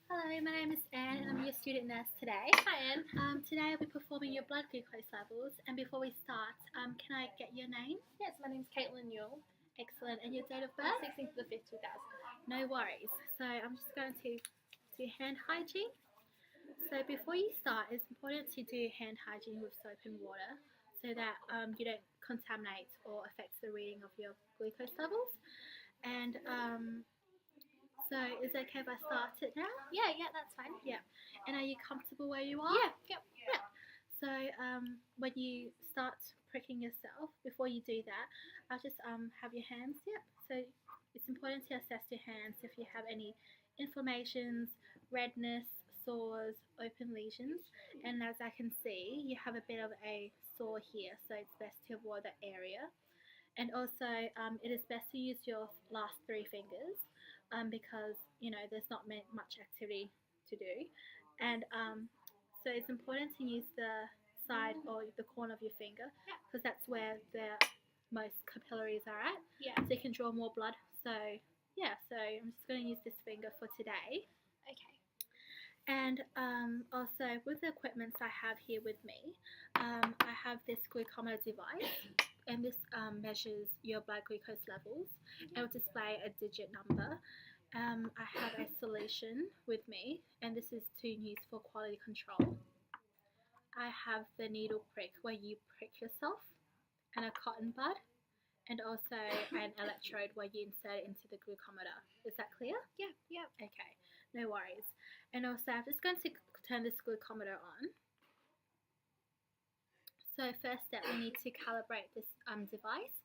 Hello, my name is Anne and I'm your student nurse today. Hi, Anne. Today I'll be performing your blood glucose levels, and before we start, can I get your name? Yes, my name's Caitlin Newell. Excellent. And your date of birth? 16th of the 5th, 2000. No worries. So I'm just going to do hand hygiene. So before you start, it's important to do hand hygiene with soap and water so that you don't contaminate or affect the reading of your glucose levels. And so is it okay if I start it now? Yeah, that's fine. Yeah. And are you comfortable where you are? Yep. So when you start pricking yourself, before you do that, I'll just have your hands. Yep. So it's important to assess your hands if you have any inflammations, redness, sores, open lesions. And as I can see, you have a bit of a sore here, so it's best to avoid that area. And also, it is best to use your last three fingers because there's not much activity to do. And so it's important to use the side or the corner of your finger because that's where the most capillaries are at. Yeah. So you can draw more blood. So so I'm just going to use this finger for today. Okay. And also with the equipment I have here with me, I have this glucometer device, and this measures your blood glucose levels. It will display a digit number. I have a solution with me, and this is to use for quality control. I have the needle prick where you prick yourself, and a cotton bud, and also an electrode where you insert it into the glucometer. Is that clear? Yeah. Okay, no worries. And also I'm just going to turn this glucometer on. So first step, we need to calibrate this device.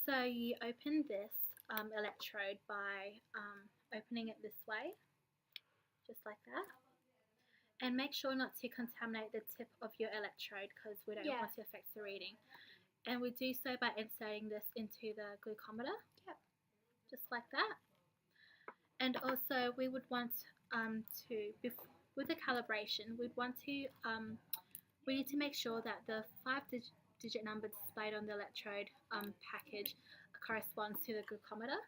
So you open this electrode by opening it this way, just like that. And make sure not to contaminate the tip of your electrode because we don't want to affect the reading. And we do so by inserting this into the glucometer. Yep. Just like that. And also we would want with the calibration, we need to make sure that the 5-digit number displayed on the electrode package corresponds to the glucometer.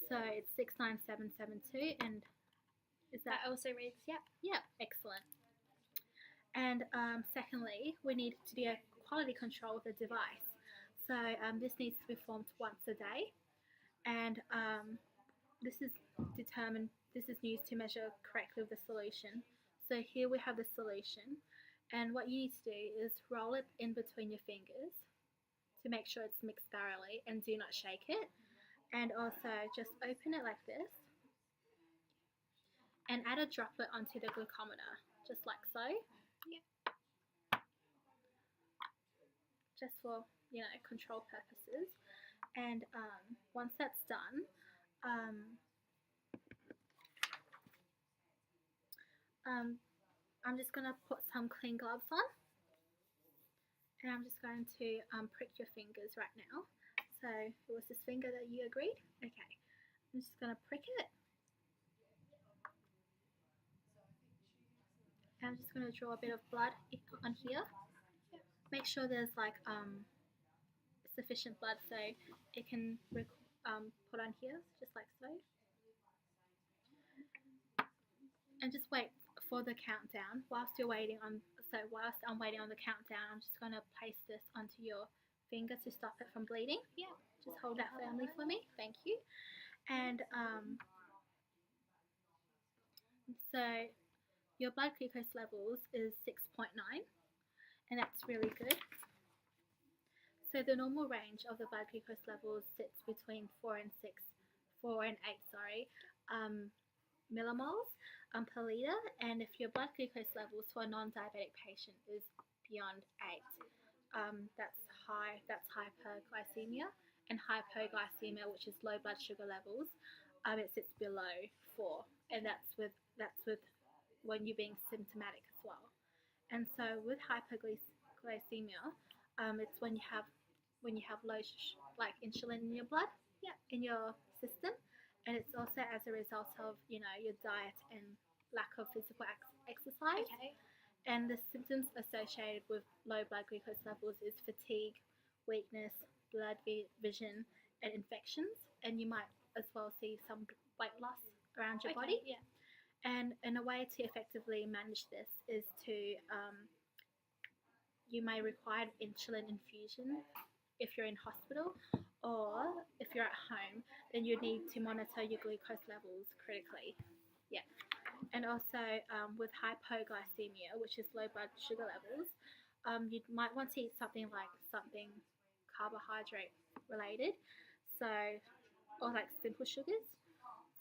So it's 69772, and is that also reads, Yeah, excellent. And secondly, we need to do a quality control of the device. So this needs to be performed once a day, and this is used to measure correctly with the solution. So here we have the solution, and what you need to do is roll it in between your fingers to make sure it's mixed thoroughly, and do not shake it. And also just open it like this and add a droplet onto the glucometer, just like so. Just for control purposes. And once that's done, I'm just going to put some clean gloves on, and I'm just going to prick your fingers right now. So it was this finger that you agreed? Okay, I'm just going to prick it. And I'm just going to draw a bit of blood on here. Make sure there's like sufficient blood so it can put on here, just like so. And just wait for the countdown. Whilst I'm waiting on the countdown, I'm just going to place this onto your finger to stop it from bleeding. Yeah. Just hold that firmly for me. Thank you. And so your blood glucose levels is 6.9, and that's really good. So the normal range of the blood glucose levels sits between 4 and 8 millimoles per litre, and if your blood glucose levels for a non-diabetic patient is beyond 8, that's hyperglycemia, and hypoglycemia, which is low blood sugar levels, it sits below 4, and that's with when you're being symptomatic as well. And so with hypoglycemia, it's when you have low insulin in your blood, in your system, and it's also as a result of your diet and lack of physical exercise. Okay. And the symptoms associated with low blood glucose levels is fatigue, weakness, blurred vision, and infections. And you might as well see some weight loss around your body. Yeah. And And a way to effectively manage this is to you may require insulin infusion if you're in hospital, or if you're at home, then you need to monitor your glucose levels critically. Yeah. And also with hypoglycemia, which is low blood sugar levels, you might want to eat something carbohydrate related, so or like simple sugars.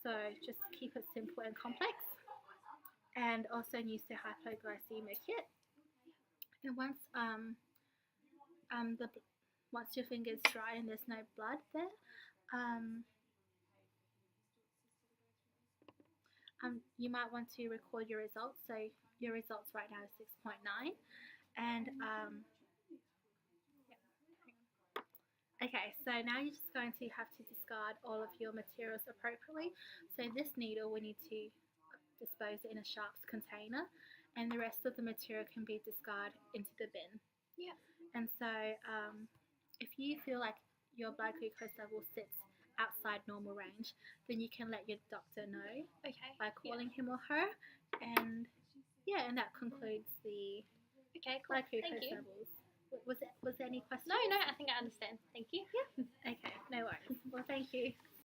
So just keep it simple and complex, and also use the hypoglycemia kit. And the once your finger's dry and there's no blood there, you might want to record your results. So your results right now is 6.9, and okay, so now you're just going to have to discard all of your materials appropriately. So this needle, we need to dispose it in a sharps container, and the rest of the material can be discarded into the bin. Yeah. And so if you feel like your blood glucose level sits outside normal range, then you can let your doctor know by calling him or her. And yeah, and that concludes the blood glucose levels. Was there any questions? No, I think I understand. Thank you. Yeah. Okay, no worries. Well, thank you.